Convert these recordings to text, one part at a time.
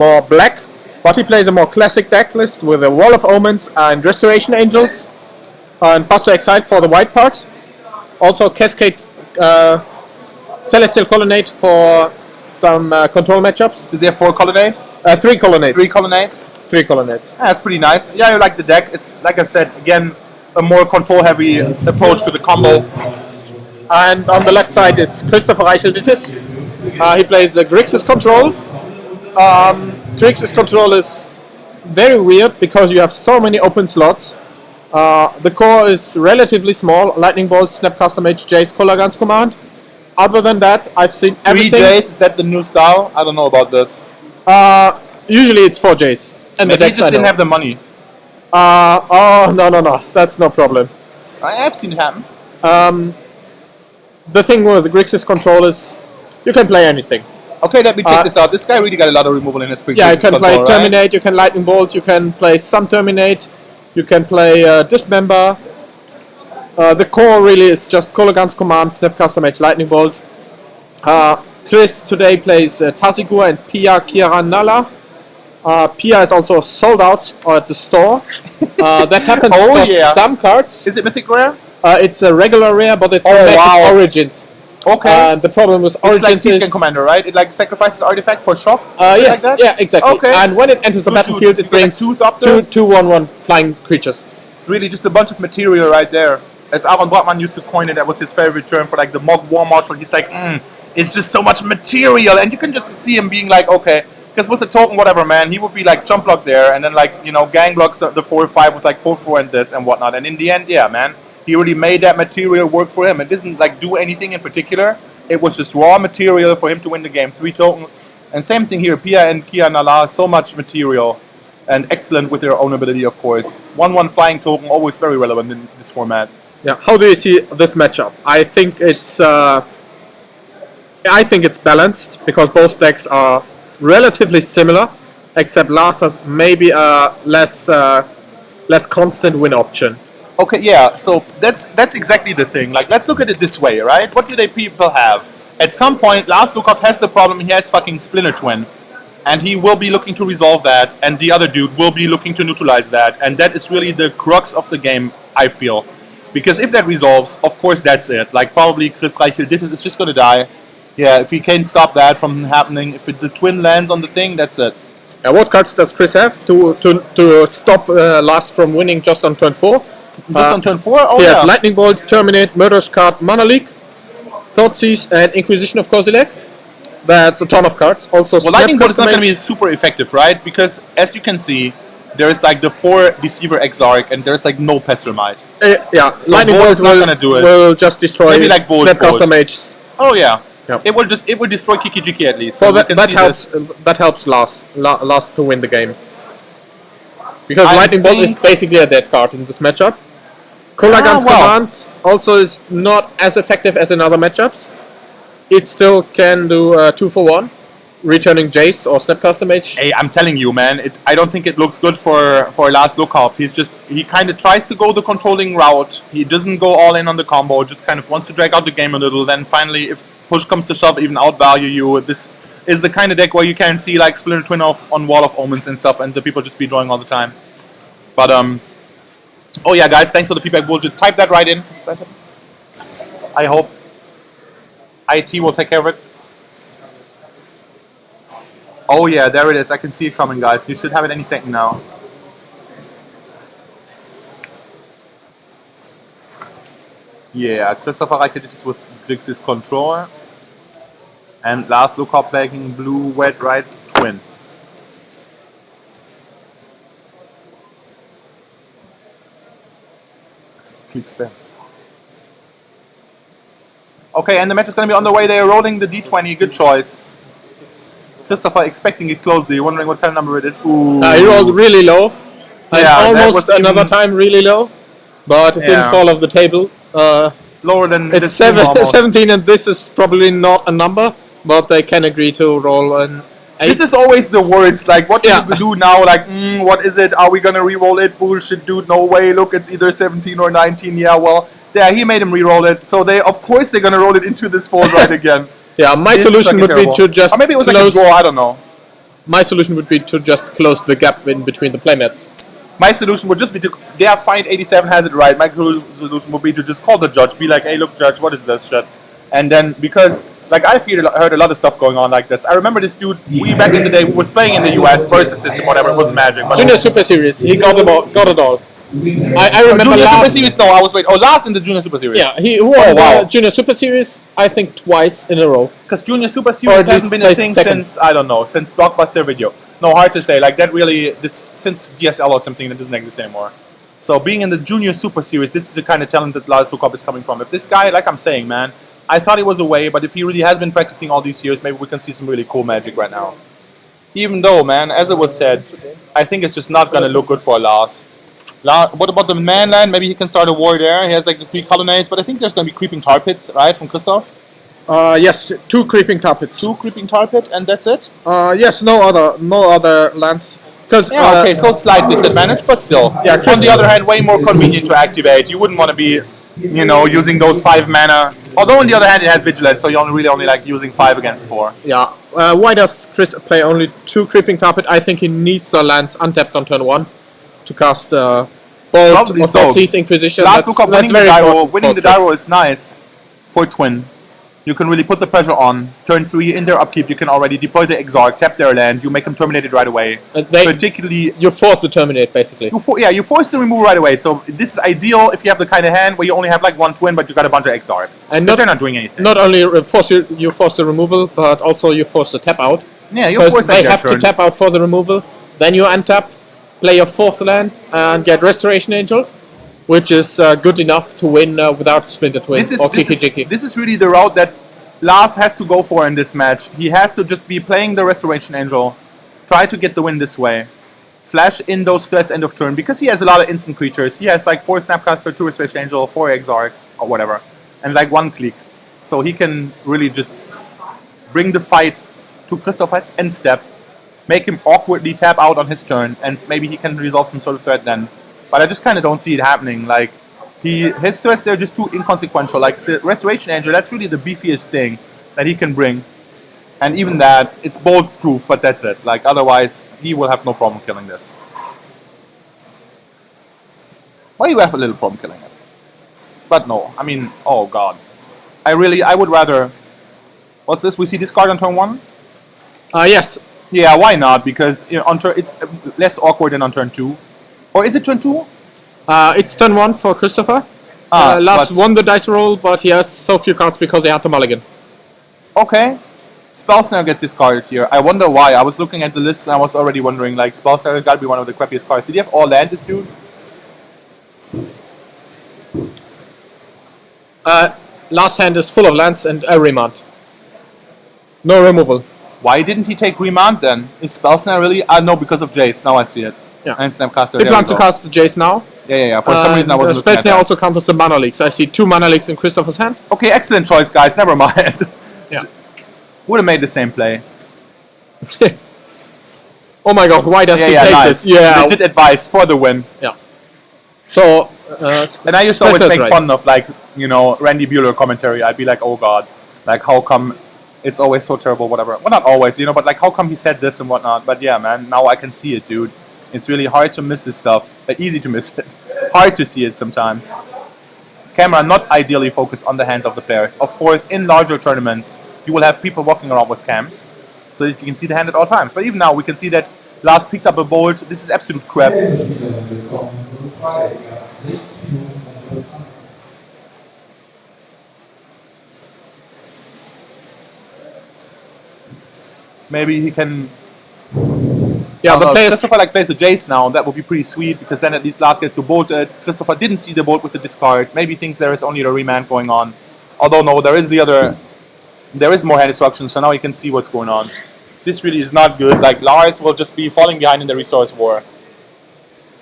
for black, but he plays a more classic deck list with a Wall of Omens and Restoration Angels, and Buster Excite for the white part. Also Cascade Celestial Colonnade for some control matchups. Does he have 4 Colonnade? 3 Colonnades. 3 Colonnades? 3 Colonnades. Yeah, that's pretty nice. Yeah, I like the deck. It's, like I said, again, a more control-heavy approach to the combo. And on the left side, it's Christopher Reichel-Dittis. He plays Grixis Control. Grixis Control is very weird because you have so many open slots. The core is relatively small. Lightning Bolt, Snapcaster Mage, Jace, Kolaghan's Command. Other than that, I've seen 3 everything. Jace, is that the new style? I don't know about this. Usually it's 4 Jace. And Maybe he just didn't have the money. No. That's no problem. I have seen it happen. The thing with Grixis Control is you can play anything. Okay, let me check this out. This guy really got a lot of removal in his quick. Yeah, you can play control, Terminate, right? you can Lightning Bolt, you can play some Terminate, you can play Dismember. The core really is just Kolaghan's Command, Snapcaster Mage, Lightning Bolt. Chris today plays Tazigua and Pia Kiranala. Pia is also sold out at the store. That happens for some cards. Is it Mythic Rare? It's a regular rare, but it's Magic Origins. Okay. The problem with Origins it's like Siege is... Commander, right? It like sacrifices artifact for shock? Yes, like that? yeah, exactly. Okay. And when it enters the battlefield, it brings two 1/1 flying creatures. Really, just a bunch of material right there. As Aaron Brotman used to coin it, that was his favorite term for like the Mog War Marshal. He's like, it's just so much material. And you can just see him being like, okay. Because with the token, whatever, man, he would be like jump block there. And then like, you know, gang blocks the 4/5 with like 4/4 and this and whatnot. And in the end, yeah, man. He already made that material work for him. It doesn't like do anything in particular. It was just raw material for him to win the game. 3 tokens. And same thing here. Pia and Kia Nala, so much material. And excellent with their own ability, of course. 1/1 flying token, always very relevant in this format. Yeah. How do you see this matchup? I think it's balanced because both decks are relatively similar, except Lars has maybe a less constant win option. Okay, yeah, so that's exactly the thing. Like, let's look at it this way, right? What do they people have? At some point, Lars Lukov has the problem, he has fucking Splinter Twin. And he will be looking to resolve that, and the other dude will be looking to neutralize that. And that is really the crux of the game, I feel. Because if that resolves, of course that's it. Like, probably Chris Reichel-Dittis is just gonna die. Yeah, if he can't stop that from happening, if the twin lands on the thing, that's it. What cards does Chris have to stop Lars from winning just on turn 4? Just on turn 4? Oh, he yeah. has Lightning Bolt, Terminate, Murderous Card, Mana Leak, Thoughtseize, and Inquisition of Kozilek. That's a ton of cards. Also, well, Lightning Bolt is not going to be super effective, right? Because, as you can see, there's like the 4 Deceiver Exarch, and there's like no Pestilmite. Yeah, so Lightning Bolt is not going to do it. Will just destroy maybe like Snapcaster Mages. Oh, yeah. Yep. It will destroy Kiki Jiki at least. So that helps Lars to win the game. Because Lightning Bolt is basically a dead card in this matchup. Kolaghan's Command also is not as effective as in other matchups. It still can do 2-for-1, returning Jace or Snapcaster Mage. Hey, I'm telling you, man, I don't think it looks good for Lars Lukov. He kind of tries to go the controlling route. He doesn't go all in on the combo, just kind of wants to drag out the game a little. Then finally, if push comes to shove, even outvalue you. This is the kind of deck where you can see like Splinter Twin on Wall of Omens and stuff, and the people just be drawing all the time. But oh yeah, guys, thanks for the feedback, bullshit. Type that right in. I hope IT will take care of it. Oh yeah, there it is. I can see it coming, guys. You should have it any second now. Yeah, Christopher Reichel did this with Grixis Control. And Lars Lukov playing blue, red, right, twin. Click spam. Okay, and the match is going to be on the way. They are rolling the D20. Good choice. Christopher expecting it closely, wondering what kind of number it is. Ooh. He rolled really low. Yeah, almost another time really low. But it didn't fall off the table. Lower than it's 17, and this is probably not a number, but they can agree to roll an 8. This is always the worst. Like, what do you do now? Like, what is it? Are we gonna re-roll it? Bullshit, dude. No way. Look, it's either 17 or 19. Yeah, well, yeah, he made him re-roll it. So of course, they're gonna roll it into this fold right again. Yeah, my solution would be to just or maybe it was like a draw. I don't know. my solution would be to just close the gap in between the playmats. My solution would just be to, yeah, fine, 87 has it right. My solution would be to just call the judge, be like, hey, look, judge, what is this shit? And then, because, like, I've heard a lot of stuff going on like this. I remember this dude, back in the day, who was playing in the US, Versus System, whatever, it wasn't Magic. But Junior Super Series, he got it all. I remember Junior Super last... Series, no, I was last in the Junior Super Series. Yeah, he won the Junior Super Series, I think, twice in a row. Because Junior Super Series hasn't been a thing since, I don't know, since Blockbuster Video. No, hard to say. Like, that really, since DSL or something, that doesn't exist anymore. So, being in the Junior Super Series, this is the kind of talent that Lars Lukov is coming from. If this guy, like I'm saying, man, I thought he was away, but if he really has been practicing all these years, maybe we can see some really cool Magic right now. Even though, man, as it was said, I think it's just not going to look good for Lars. What about the Manland? Maybe he can start a war there. He has like the 3 colonnades, but I think there's going to be Creeping Tar Pits, right, from Christoph? Yes, 2 Creeping Tar Pits. 2 Creeping Tar Pit, and that's it? Yes, no other lands. Yeah, okay, so slight disadvantage, but still. Yeah, on the other hand, way more convenient to activate. You wouldn't want to be, you know, using those 5 mana. Although on the other hand, it has Vigilance, so you're really only like using 5 against 4. Yeah. Why does Chris play only 2 Creeping Tar Pit? I think he needs the lands untapped on turn 1 to cast Bolt or Thoughtseize Inquisition. Last look up, winning the Dyro is nice for Twin. You can really put the pressure on. Turn 3, in their upkeep, you can already deploy the Exarch, tap their land, you make them terminate it right away. Particularly... You're forced to terminate, basically. You're forced to remove right away. So this is ideal if you have the kind of hand where you only have like 1 Twin, but you got a bunch of Exarch. Because they're not doing anything. Not only you force the removal, but also you force the tap out. Yeah, you're forced they have to tap out for the removal. Then you untap, play your 4th land, and get Restoration Angel, which is good enough to win without Splinter Twin or Kiki Jiki. This is really the route that Lars has to go for in this match. He has to just be playing the Restoration Angel, try to get the win this way, flash in those threats end of turn, because he has a lot of instant creatures. He has like 4 Snapcaster, 2 Restoration Angel, 4 Exarch, or whatever, and like 1 click. So he can really just bring the fight to Christopher's end step, make him awkwardly tap out on his turn, and maybe he can resolve some sort of threat then. But I just kind of don't see it happening. Like, his threats, they're just too inconsequential. Like, Restoration Angel, that's really the beefiest thing that he can bring. And even that, it's bolt proof, but that's it. Like, otherwise, he will have no problem killing this. Well, you have a little problem killing it. But no, I mean, oh god. I would rather... What's this? We see this card on turn 1? Yes. Yeah, why not? Because on it's less awkward than on turn 2. Or is it turn 2? It's turn 1 for Christopher. Last won the dice roll, but he has so few cards because he had to mulligan. Okay. Spellsnare gets discarded here. I wonder why. I was looking at the list and I was already wondering, like, Spellsnare has got to be one of the crappiest cards. Did he have all land, this dude? Last hand is full of lands and a remand. No removal. Why didn't he take remand then? Is Spellsnare really? No, because of Jace. Now I see it. Yeah. And Snapcaster. He plans to cast the Jace now. Yeah. For some reason I wasn't looking at that. Spellsnare also counters the mana leaks. I see 2 mana leaks in Christopher's hand. Okay, excellent choice, guys. Never mind. Yeah. Would have made the same play. Oh my god, why does he take nice. this? Yeah. Legit advice for the win. Yeah. So, and I used to always make fun of, like, you know, Randy Bueller commentary. I'd be like, oh god, like, how come it's always so terrible, whatever. Well, not always, you know, but like, how come he said this and whatnot. But yeah, man, now I can see it, dude. It's really hard to miss this stuff. Easy to miss it. Hard to see it sometimes. Camera not ideally focused on the hands of the players. Of course, in larger tournaments, you will have people walking around with cams, so that you can see the hand at all times. But even now, we can see that Lars picked up a bolt. This is absolute crap. Maybe he can... Yeah, the players... Christopher like plays a Jace now, that would be pretty sweet, because then at least Lars gets to bolt it. Christopher didn't see the bolt with the discard. Maybe thinks there is only the remand going on. Although no, there is the other... There is more hand destruction, so now you can see what's going on. This really is not good. Like, Lars will just be falling behind in the resource war.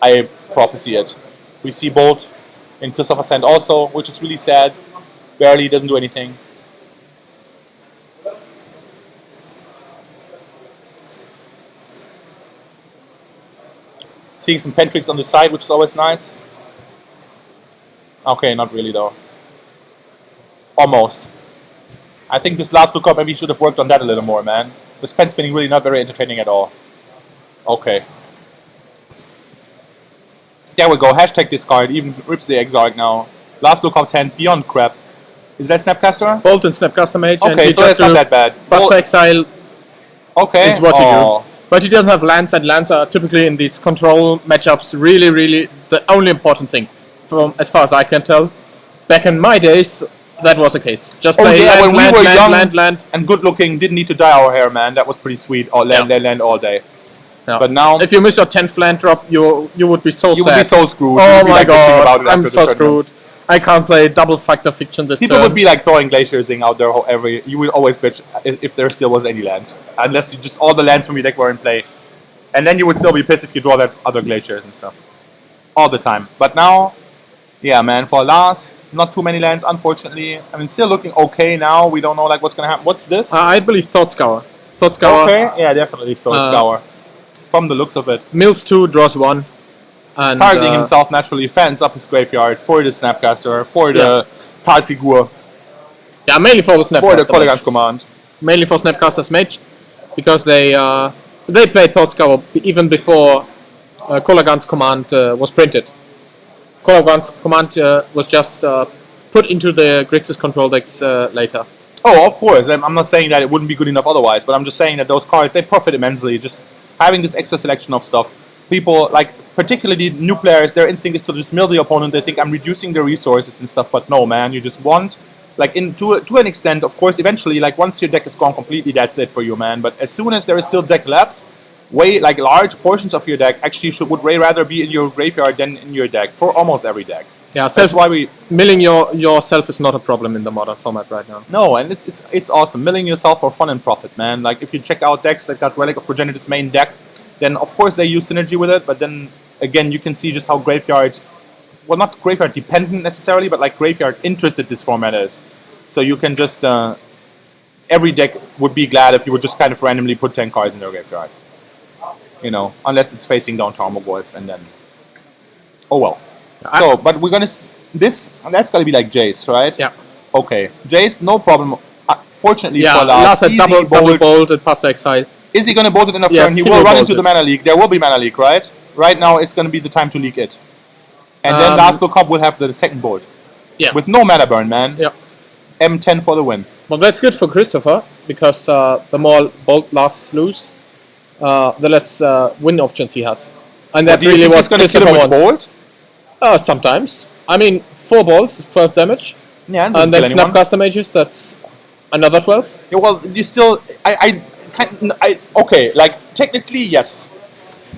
I prophesy it. We see bolt in Christopher's hand also, which is really sad. Barely doesn't do anything. Seeing some Pentrix on the side, which is always nice. Okay, not really though. Almost. I think this last lookup maybe should have worked on that a little more, man. This pen spinning really not very entertaining at all. Okay. There we go. Hashtag discard. Even rips the Exarch now. Last Lookup's hand beyond crap. Is that Snapcaster? Bolt and Snapcaster Mage. And Okay, he so just that's not do that bad. Buster Exile Okay. is what you Oh. do. But he doesn't have lands, and lands are typically in these control matchups really the only important thing, from as far as I can tell. Back in my days, that was the case. Just Oh play yeah, land, when we land, were land, young land. and good looking, didn't need to dye our hair, man. That was pretty sweet. Or land, Yeah. land all day. Yeah. But now if you miss your 10th land drop, you would be so you sad. would be so screwed. You Oh would be, my like, bitching about god, it I'm after so the tournament. screwed. I can't play double Factor Fiction this People turn. would be like throwing glaciering out there every. You would always bitch if there still was any land, unless you just all the lands from your deck were in play, and then you would still be pissed if you draw that other glaciers and stuff, all the time. But now, yeah, man, for Lars, not too many lands, unfortunately. I mean, still looking okay now. We don't know like what's gonna happen. What's this? I believe Thought Scour. Thought Scour Okay, yeah, definitely Stone Scour. From the looks of it, mills 2, draws 1. And, targeting himself naturally, fans up his graveyard for the Snapcaster, for the Talsigur, Yeah, mainly for the for the Snapcaster Kolaghan's Mage. Command. Mainly for Snapcaster's Mage, because they played Thought Scour even before Kolaghan's Command was printed. Kolaghan's Command was just put into the Grixis control decks later. Oh, of course. I'm not saying that it wouldn't be good enough otherwise, but I'm just saying that those cards, they profit immensely. Just having this extra selection of stuff. People, like, particularly new players, their instinct is to just mill the opponent. They think I'm reducing their resources and stuff, but no, man. You just want, like, to an extent, of course, eventually, like, once your deck is gone completely, that's it for you, man. But as soon as there is still deck left, large portions of your deck actually would way rather be in your graveyard than in your deck, for almost every deck. Yeah, That's why we... milling yourself is not a problem in the modern format right now. No, and it's awesome. Milling yourself for fun and profit, man. Like, if you check out decks that got Relic of Progenitor's main deck, then of course they use synergy with it, but then again you can see just how graveyard, well, not graveyard dependent necessarily, but like graveyard interested this format is. So you can just, every deck would be glad if you would just kind of randomly put 10 cards in their graveyard. You know, unless it's facing down Tarmogoyf, and then, oh well. So, but we're gonna, that's gonna be like Jace, right? Yeah. Okay, Jace, no problem. Fortunately Yeah, for last Lars, had double bolt and Buster Exile. Is he going to bolt it enough Yes, turn? He he will will run bolt into the it. mana leak. There will be mana leak, right? Right now, it's going to be the time to leak it. And then last lookup will have the second bolt. Yeah. With no mana burn, man. Yeah. M10 for the win. Well, that's good for Christopher, because the more bolt lasts loose, the less win options he has. And that Do you really think what he's going to kill Christopher him with wants. bolt? Sometimes. I mean, 4 bolts is 12 damage. Yeah, And then Snapcaster Mages, that's another 12. Yeah, well, you still... okay, like, technically, yes.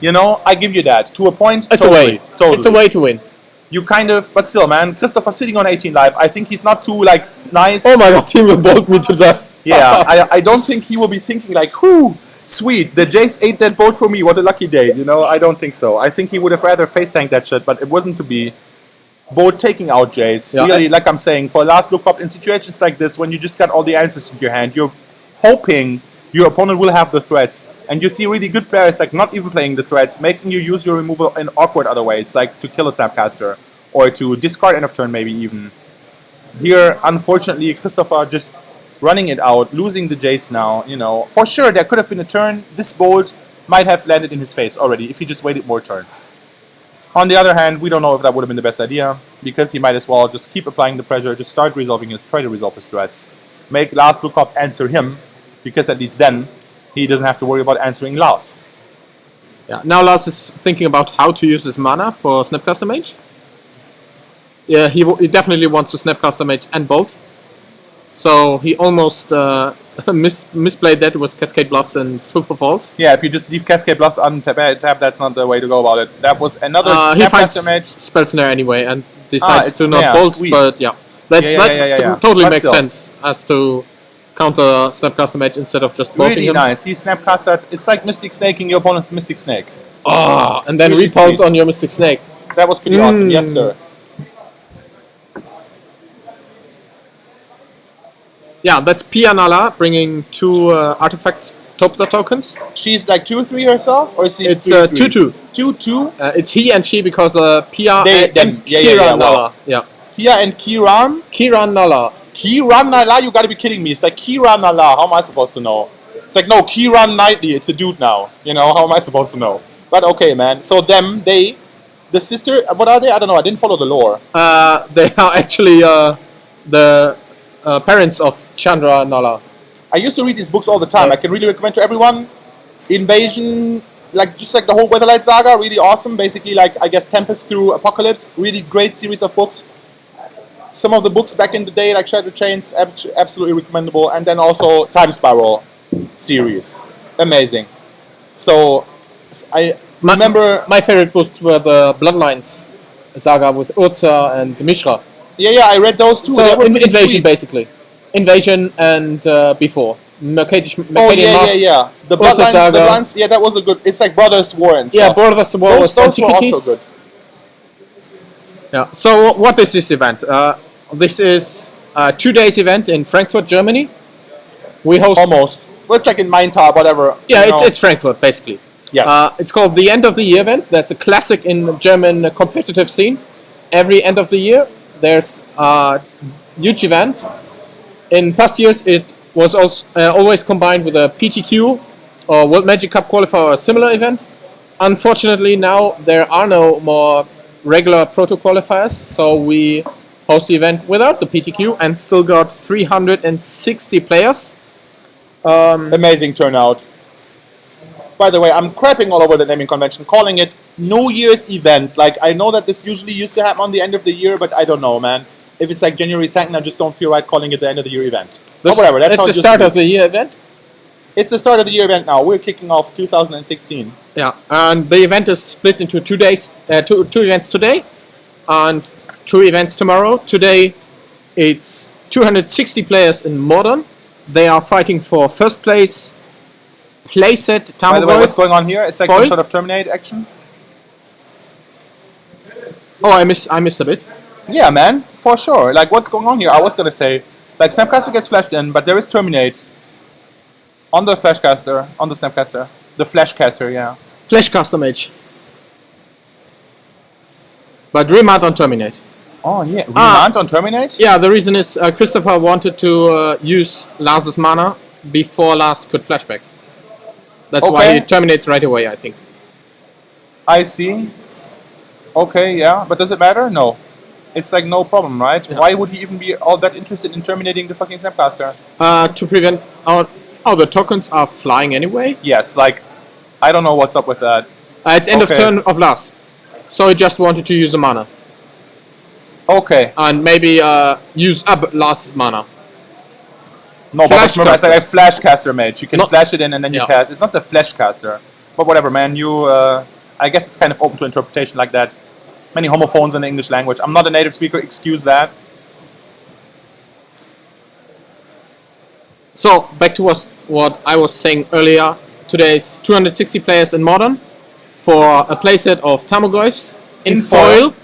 You know, I give you that. To a point, It's totally. a way. Totally. It's a way to win. You kind of... But still, man, Christopher sitting on 18 life, I think he's not too, like, nice. Oh my god, he will bolt me to death. Yeah, I don't think he will be thinking like, whoo, sweet, the Jace ate that bolt for me, what a lucky day, you know, I don't think so. I think he would have rather face tanked that shit, but it wasn't to be. Bolt taking out Jace, Yeah, really, like I'm saying, for last lookup in situations like this, when you just got all the answers in your hand, you're hoping your opponent will have the threats, and you see really good players like not even playing the threats, making you use your removal in awkward other ways, like to kill a Snapcaster, or to discard end of turn maybe even. Here, unfortunately, Christopher just running it out, losing the Jace now, you know. For sure, there could have been a turn. This bolt might have landed in his face already if he just waited more turns. On the other hand, we don't know if that would have been the best idea, because he might as well just keep applying the pressure, just try to resolve his threats. Make last lookup answer him, because at least then, he doesn't have to worry about answering Lars. Yeah, now Lars is thinking about how to use his mana for Snapcaster Mage. Yeah, he definitely wants to Snapcaster Mage and Bolt. So he almost misplayed that with Cascade Bluffs and Silver Falls. Yeah, if you just leave Cascade Bluffs untapped, that's not the way to go about it. That was another He finds Snapcaster Mage. Spell Snare anyway and decides it's to not Snare, bolt, sweet. but yeah. That totally But makes still. sense as to counter Snapcaster Mage instead of just bolting Really him. nice. He Snapcastered. It's like Mystic Snaking your opponent's Mystic Snake. Ah, and then Really repulse sweet. on your Mystic Snake. That was pretty awesome. Yes, sir. Yeah, that's Pia Nala bringing 2 artifacts tokens. She's like 2-3 herself, or is she? It's 3-3? 2/2. 2-2. It's he and she because Pia They- and them. Yeah, Kira well. Nala. Yeah, Pia and Kiran. Kira Nala. Kiran Nala, you gotta be kidding me. It's like Kiran Nala. How am I supposed to know? It's like, no, Kieran Knightley, it's a dude now. You know, how am I supposed to know? But okay, man. So the sister, what are they? I don't know. I didn't follow the lore. They are actually the parents of Chandra Nala. I used to read these books all the time. Yeah. I can really recommend to everyone. Invasion, like just like the whole Weatherlight saga, really awesome. Basically, like I guess Tempest through Apocalypse, really great series of books. Some of the books back in the day, like Shattered Chains, absolutely recommendable. And then also Time Spiral series, amazing. So I remember. My favorite books were the Bloodlines saga with Urza and Mishra. Yeah, I read those too. They So were really Invasion, sweet. basically. Invasion and before. Mercadian Oh yeah. Masks, The Urza Bloodlines, saga. yeah, that was a good. It's like Brothers War and Yeah, stuff. Brothers of War those was were Antiquities. also good. Yeah. So what is this event? This is a 2 days event in Frankfurt, Germany. We host. Almost. Well, it's like in Maintal, whatever. Yeah, you know. it's Frankfurt basically. Yes. It's called the End of the Year event. That's a classic in the German competitive scene. Every end of the year, there's a huge event. In past years, it was also always combined with a PTQ or World Magic Cup qualifier or a similar event. Unfortunately, now there are no more regular proto qualifiers, so we host the event without the PTQ and still got 360 players. Amazing turnout. By the way, I'm crapping all over the naming convention, calling it New Year's event. Like, I know that this usually used to happen on the end of the year, but I don't know, man. If it's like January 2nd, I just don't feel right calling it the end of the year event. But whatever, that's how It's it the used to start be. of the year event. It's the start of the year event now. We're kicking off 2016. Yeah, and the event is split into 2 days, two events today, and 2 events tomorrow. Today, it's 260 players in Modern. They are fighting for first place, playset, By the way, what's Tamagotchi. going on here? It's like Foil? some sort of Terminate action. Oh, I missed a bit. Yeah, man, for sure. Like, what's going on here? I was gonna say, like, Snapcaster gets flashed in, but there is Terminate on the Flashcaster, on the Snapcaster, the Flashcaster, yeah. Flash Custom Age. But Remount on Terminate. Oh yeah, Remand on Terminate. Yeah, the reason is Christopher wanted to use Lars's mana before Lars could flashback. That's why Okay. he terminates right away, I think. I see. Okay, yeah, but does it matter? No. It's like no problem, right? Yeah. Why would he even be all that interested in terminating the fucking Snapcaster? To prevent... Oh, the tokens are flying anyway? Yes, like, I don't know what's up with that. It's end of Okay. turn of Lars. So he just wanted to use a mana. Okay. And maybe use up Lars' mana. No, but Flashcaster. remember, it's like a Flashcaster mage. You can Not- flash it in and then you Yeah. cast. It's not the Flashcaster. But whatever, man. I guess it's kind of open to interpretation like that. Many homophones in the English language. I'm not a native speaker, excuse that. So, back to what I was saying earlier. Today's 260 players in Modern for a playset of Tamagotchis in In foil.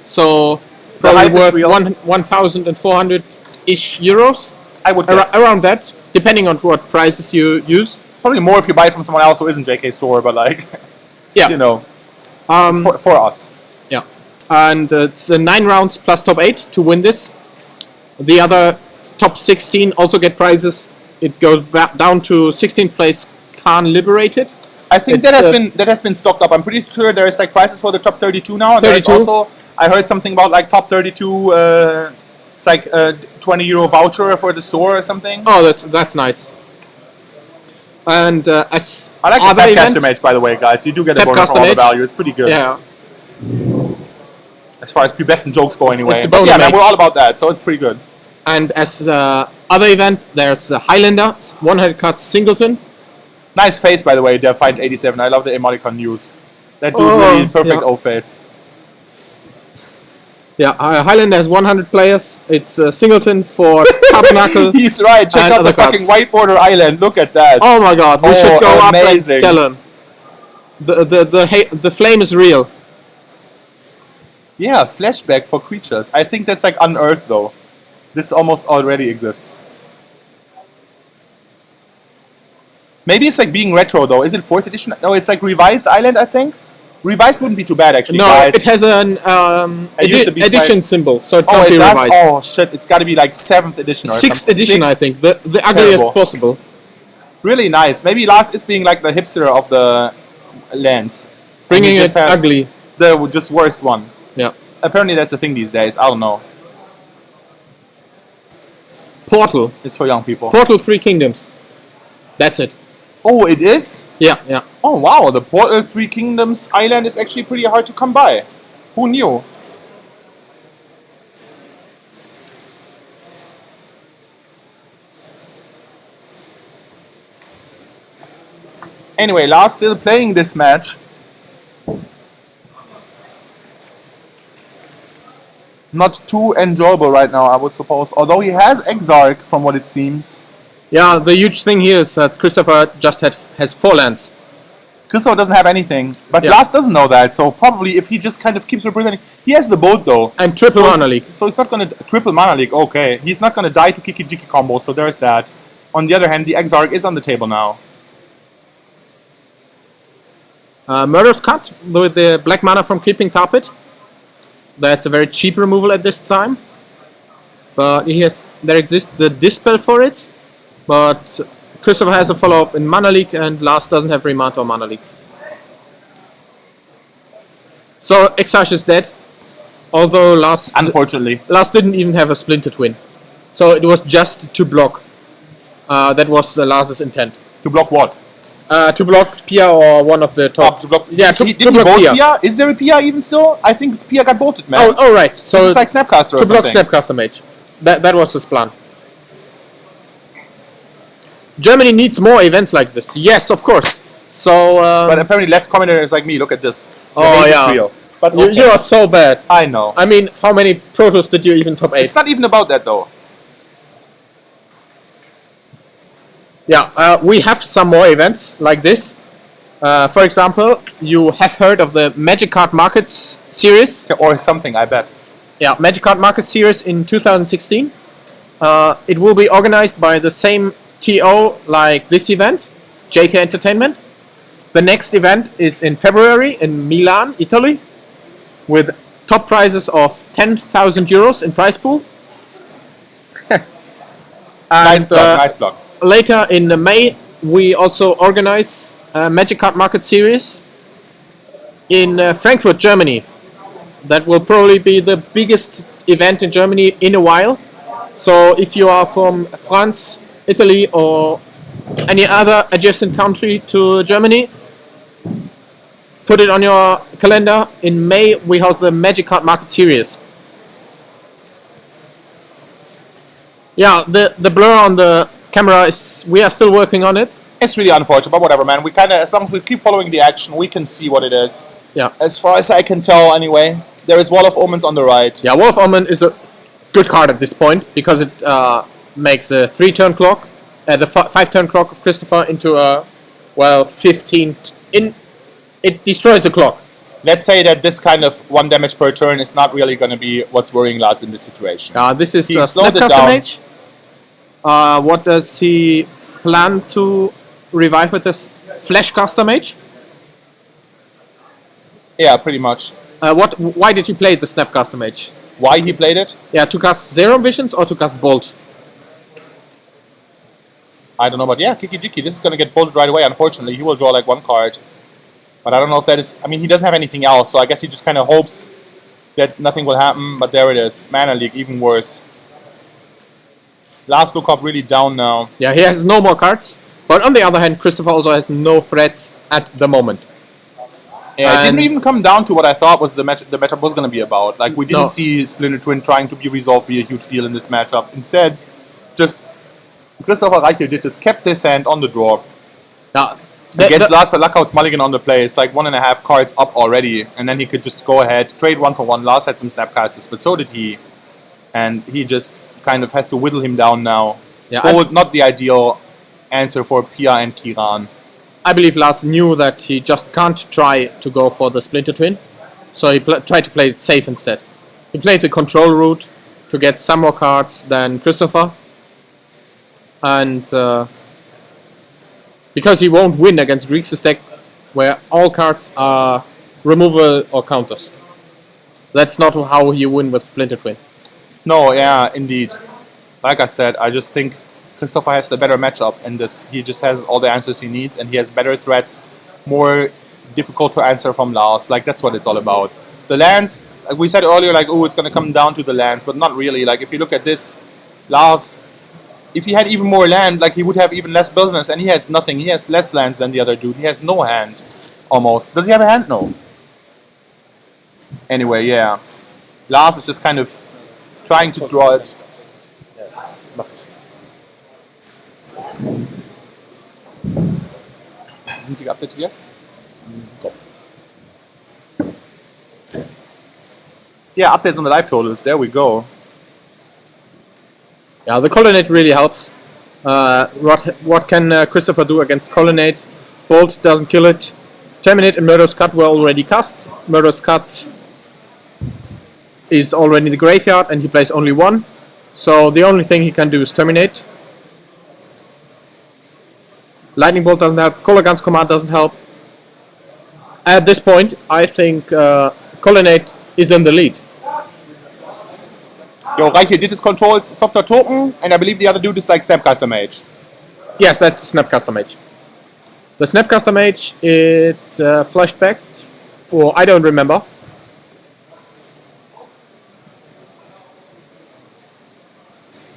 So, probably hype is worth real. 1,400-ish euros. I would guess. Around that, depending on what prices you use. Probably more if you buy it from someone else who isn't JK Store, but like, Yeah. you know, Um, for us. Yeah, and it's 9 rounds plus top 8 to win this. The other top 16 also get prizes. It goes back down to 16th place Khan Liberated. I think It's, that has been stocked up. I'm pretty sure there's like prices for the top 32 now. And there's 32. also, I heard something about like top 32. It's like a 20 euro voucher for the store or something. Oh, that's nice. And as I like other the Snapcaster events, mage, by the way, guys. You do get a Snapcaster bonus for all the mage? value. It's pretty good. yeah, As far as pubescent jokes go, anyway. it's a But bonus yeah, man, mage. we're all about that, so it's pretty good. and as other event, there's Highlander, 100 cards Singleton. Nice face, by the way, Defiant 87. I love the emoticon news. That dude Oh, really perfect yeah. O face. Yeah, Highlander has 100 players. It's Singleton for Tabernacle. He's right. Check And out the other cards. fucking white border island. Look at that. Oh my god, we should go amazing. up and tell him. The flame is real. Yeah, flashback for creatures. I think that's like unearthed though. This almost already exists. Maybe it's like being retro though. Is it 4th edition? No, it's like revised island, I think. Revised wouldn't be too bad actually, No, guys. it has an It used to be edition symbol, so it oh, can't it be does? revised. Oh shit, it's gotta be like 7th edition or 6th something. edition, I Sixth? think. The ugliest Terrible. possible. Really nice. Maybe Lars is being like the hipster of the lands. And Bringing he just it has ugly. The just worst one. Yeah. Apparently that's a thing these days. I don't know. Portal. It's for young people. Portal 3 Kingdoms. That's it. Oh, it is? Yeah, yeah. Oh, wow. The Portal 3 Kingdoms island is actually pretty hard to come by. Who knew? Anyway, Lars still playing this match. Not too enjoyable right now, I would suppose. Although he has Exarch, from what it seems. Yeah, the huge thing here is that Christopher just has 4 lands. Christoph doesn't have anything. But Yeah. Lars doesn't know that, so probably if he just kind of keeps representing... He has the boat, though. And triple So Mana League. So he's not going to... Triple Mana League, okay. He's not going to die to Kiki Jiki combo, so there's that. On the other hand, the Exarch is on the table now. Murder's Cut with the black mana from Creeping Tar-Pit. That's a very cheap removal at this time. But there exists the Dispel for it. But Christopher has a follow-up in Mana League and Lars doesn't have Remount or Mana League. So Exarch is dead. Although Lars didn't even have a Splinter Twin. So it was just to block. That was Lars's intent. To block what? To block Pia or one of the top. To block... Yeah, Did to he block vote Pia. Pia? Is there a Pia even still? I think Pia got voted, man. Oh, right. So this is like Snapcaster or to block something. Snapcaster Mage. That was his plan. Germany needs more events like this. Yes, of course. So. But apparently less commentators like me look at this. The Oh, hate is yeah. real. But You, okay. you are so bad. I know. I mean, how many Protoss did you even top 8? It's not even about that, though. Yeah, we have some more events like this. For example, you have heard of the Magic Card Markets series. Or something, I bet. Yeah, Magic Card Market series in 2016. It will be organized by the same TO like this event, JK Entertainment. The next event is in February in Milan, Italy, with top prizes of 10,000 euros in prize pool. Nice block, nice block. Later in May, we also organize a Magic Card Market series in Frankfurt, Germany. That will probably be the biggest event in Germany in a while. So if you are from France, Italy, or any other adjacent country to Germany, put it on your calendar. In May, we host the Magic Card Market series. Yeah, the blur on the camera is... We are still working on it. It's really unfortunate, but whatever, man. We kind of, as long as we keep following the action, we can see what it is. Yeah. As far as I can tell, anyway. There is Wall of Omens on the right. Yeah, Wall of Omen is a good card at this point because it makes a 3-turn clock, the 5-turn clock of Christopher into a 15. It destroys the clock. Let's say that this kind of 1 damage per turn is not really going to be what's worrying Lars in this situation. This is He slowed it Snapcaster down. Mage. What does he plan to revive with this Flashcaster Mage? Yeah, pretty much. Why did you play the Snapcaster Mage? Why he played it? Yeah, to cast Zero Visions or to cast Bolt? I don't know, but yeah, Kiki Jiki, this is going to get bolted right away. Unfortunately, he will draw like 1 card. But I don't know if that is... I mean, he doesn't have anything else, so I guess he just kind of hopes that nothing will happen. But there it is. Mana League, even worse. Last lookup really down now. Yeah, he has no more cards. But on the other hand, Christopher also has no threats at the moment. Yeah, it And- didn't even come down to what I thought was the matchup was going to be about. Like, we didn't No. see Splinter Twin trying to be resolved be a huge deal in this matchup. Instead, just Christopher Reichel did just kept his hand on the draw. Now, Against Lars Luckout's Mulligan on the play, it's like 1.5 cards up already, and then he could just go ahead, trade 1 for 1. Lars had some Snapcasters, but so did he. And he just kind of has to whittle him down now. Yeah, Bold, not the ideal answer for Pia and Kiran. I believe Lars knew that he just can't try to go for the Splinter Twin. So he tried to play it safe instead. He played the control route to get some more cards than Christopher. And because he won't win against Grixis deck where all cards are removal or counters. That's not how you win with Splinter Twin. No, yeah, indeed. Like I said, I just think Christopher has the better matchup in this. He just has all the answers he needs, and he has better threats, more difficult to answer from Lars. Like, that's what it's all about. The lands, like we said earlier, like, oh, it's going to come down to the lands, but not really. Like, if you look at this, Lars, if he had even more land, like, he would have even less business, and he has nothing. He has less lands than the other dude. He has no hand, almost. Does he have a hand? No. Anyway, yeah. Lars is just kind of trying to draw it. Sind Sie geupdatet jetzt? Yeah, updates on the live totals. There we go. Yeah, the Colonnade really helps. What can Christopher do against Colonnade? Bolt doesn't kill it. Terminate and Murderous Cut were already cast. Murderous Cut is already in the graveyard and he plays only one. So the only thing he can do is Terminate. Lightning Bolt doesn't help. Colorgun's command doesn't help. At this point, I think Colonnade is in the lead. Yo, Reiche did his controls Dr. Token, and I believe the other dude is like Snapcaster Mage. Yes, that's Snapcaster Mage. The Snapcaster Mage, it flashed back, or I don't remember.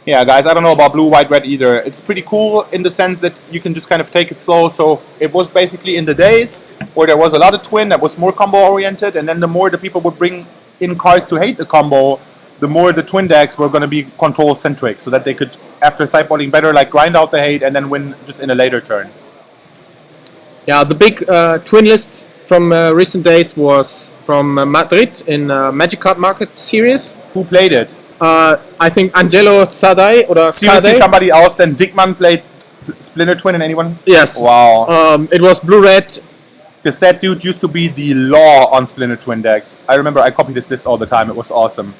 Yeah, guys, I don't know about blue, white, red either. It's pretty cool in the sense that you can just kind of take it slow. So it was basically in the days where there was a lot of twin that was more combo oriented, and then the more the people would bring in cards to hate the combo, the more the twin decks were going to be control centric, so that they could, after sideboarding better, like grind out the hate and then win just in a later turn. Yeah, the big twin list from recent days was from Madrid in Magic Card Market series. Who played it? I think Angelo Sadai or Seriously, Kadai. somebody else than Dickman played Splinter Twin and anyone? Yes. Wow. It was blue-red. Because that dude used to be the law on Splinter Twin decks. I remember I copied this list all the time. It was awesome.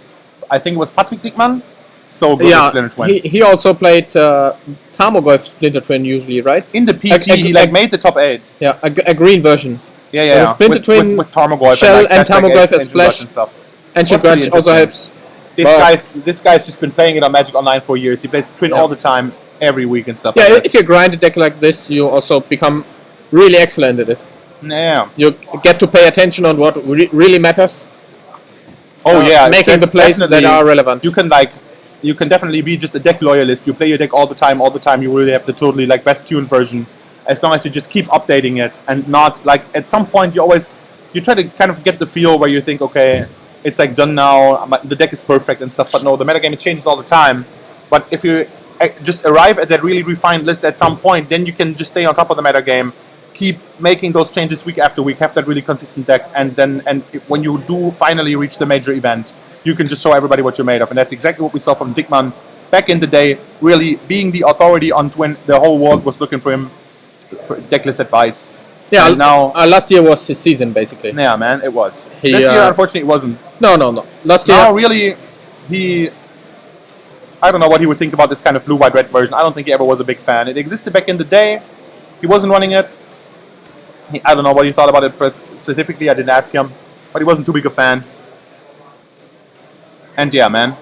I think it was Patrick Dickman. So good with Splinter Twin. He also played Tarmogoyf Splinter Twin usually, right? In the PT, he like made the top 8. Yeah, a green version. Yeah. Splinter Twin, with Tarmogoyf Shell and Tarmogoyf as splash. and stuff. Ancient Grudge also helps. This guy's just been playing it on Magic Online for years. He plays Twin all the time, every week and stuff. Yeah, like if you grind a deck like this, you also become really excellent at it. Yeah. You get to pay attention on what really matters. Oh yeah, making the plays that are relevant. You can definitely be just a deck loyalist. You play your deck all the time. You really have the totally like best tuned version. As long as you just keep updating it and not like at some point you try to kind of get the feel where you think, okay, it's like done now, the deck is perfect and stuff, but no, the metagame changes all the time. But if you just arrive at that really refined list at some point, then you can just stay on top of the metagame, keep making those changes week after week, have that really consistent deck, and when you do finally reach the major event, you can just show everybody what you're made of. And that's exactly what we saw from Dickman back in the day, really being the authority on Twin. The whole world was looking for him for decklist advice. Yeah, and now last year was his season, basically. Yeah, man, it was. This year, unfortunately, it wasn't. No. Last year... Now, really, I don't know what he would think about this kind of blue, white, red version. I don't think he ever was a big fan. It existed back in the day. He wasn't running it. I don't know what he thought about it specifically. I didn't ask him. But he wasn't too big a fan. And yeah, man.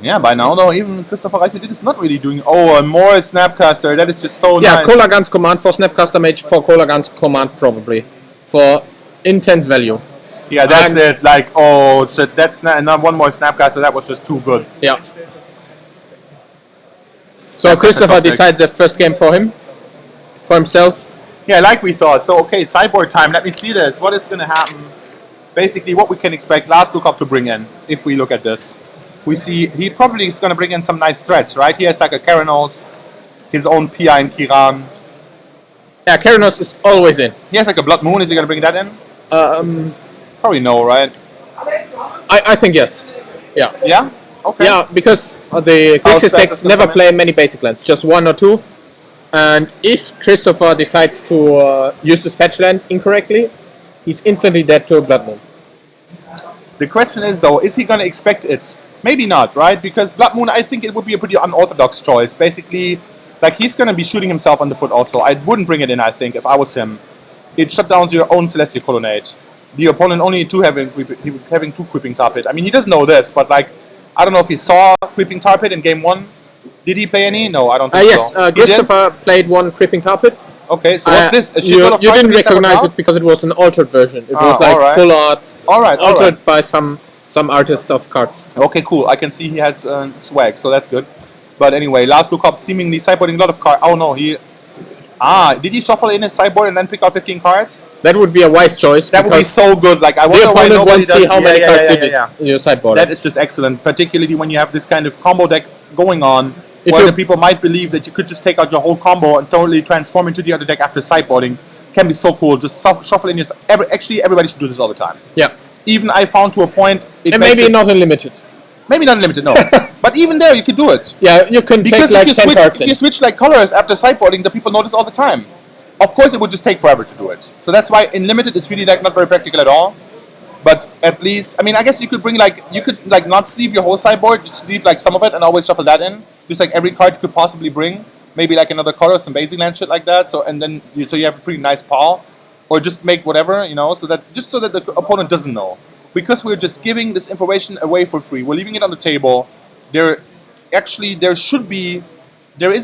Yeah, by now though, even Christopher Reichelt is not really doing... Oh, more Snapcaster. That is just so nice. Yeah, Colorgun's command for Snapcaster Mage, for Colorgun's command probably. For intense value. Yeah, that's it. Like, oh shit, that's not one more Snapcaster. That was just too good. Yeah. So Christopher decides the first game for him. For himself. Yeah, like we thought. So, okay, sideboard time. Let me see this. What is going to happen? Basically, what we can expect last lookup to bring in, if we look at this. We see he probably is going to bring in some nice threats, right? He has like a Keranos, his own Pia and Kiran. Yeah, Keranos is always in. He has like a Blood Moon. Is he going to bring that in? Probably no, right? I think yes. Yeah. Yeah? Okay. Yeah, because the Grixis decks never play many basic lands, just one or two. And if Christopher decides to use his fetch land incorrectly, he's instantly dead to a Blood Moon. The question is though, is he going to expect it? Maybe not, right? Because Blood Moon, I think it would be a pretty unorthodox choice. Basically, like he's going to be shooting himself on the foot also. I wouldn't bring it in, I think, if I was him. It shut down your own Celestial Colonnade. the opponent only having two Creeping Tar Pit. I mean, he doesn't know this, but like, I don't know if he saw Creeping Tar Pit in game 1. Did he play any? No, I don't think Yes, so. He did? Christopher played one Creeping Tar Pit. Okay, so what's this? A You shitload of cards didn't to be sampled recognize now? it because it was an altered version. It was like alright. full art, Alright, altered by some artist of cards. Okay, cool. I can see he has swag, so that's good. But anyway, last look up, seemingly sideboarding a lot of cards. Oh no, did he shuffle in his sideboard and then pick out 15 cards? That would be a wise choice. That would be so good. Like, I the wonder why opponent nobody won't see does. how many cards you did yeah. in your sideboard. That is just excellent, particularly when you have this kind of combo deck going on, If where you- the people might believe that you could just take out your whole combo and totally transform into the other deck after sideboarding. Can be so cool. Just shuffle in your. Actually, everybody should do this all the time. Yeah. Even I found to a point. And maybe not unlimited. Maybe not limited, no. But even there, you could do it. Yeah, you can Because take like if 10 cards if in. you switch like colors after sideboarding, the people notice all the time. Of course, it would just take forever to do it. So that's why in limited, it's really like not very practical at all. But at least, I mean, I guess you could bring like not sleeve your whole sideboard, just leave like some of it and always shuffle that in. Just like every card you could possibly bring, maybe like another color, some basic land shit like that. So and then you have a pretty nice pile, or just make whatever so that the opponent doesn't know. Because we're just giving this information away for free. We're leaving it on the table. There is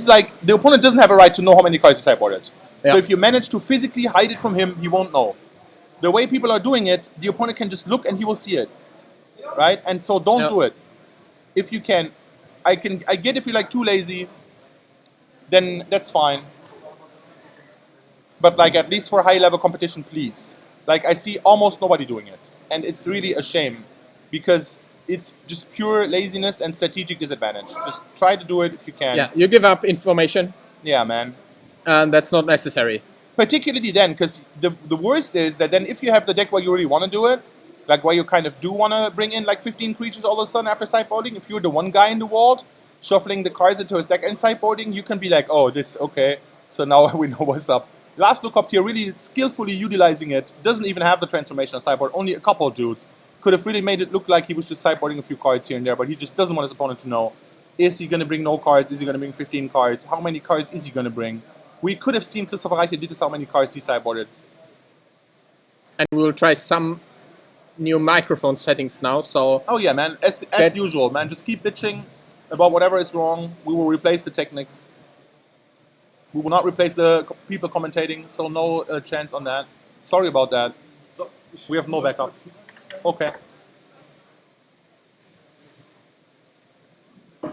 like, the opponent doesn't have a right to know how many cards you sideboarded. Yeah. So if you manage to physically hide it from him, he won't know. The way people are doing it, the opponent can just look and he will see it. Right? And so don't do it. If you can. I get if you're like too lazy, then that's fine. But like at least for high level competition, please. Like I see almost nobody doing it. And it's really a shame. Because it's just pure laziness and strategic disadvantage. Just try to do it if you can. Yeah, you give up information, Yeah, man. and that's not necessary. Particularly then, because the worst is that then if you have the deck where you really want to do it, like where you kind of do want to bring in like 15 creatures all of a sudden after sideboarding, if you're the one guy in the world shuffling the cards into his deck and sideboarding, you can be like, oh, this, okay, so now we know what's up. Last look up here, really skillfully utilizing it, doesn't even have the transformation on sideboard, only a couple of dudes. Could have really made it look like he was just sideboarding a few cards here and there, but he just doesn't want his opponent to know. Is he going to bring no cards? Is he going to bring 15 cards? How many cards is he going to bring? We could have seen Christopher Reiche did this how many cards he sideboarded. And we will try some new microphone settings now, so... Oh yeah, man, as usual, man, just keep bitching about whatever is wrong. We will replace the technique. We will not replace the people commentating, so no chance on that. Sorry about that. So we have no backup. Okay.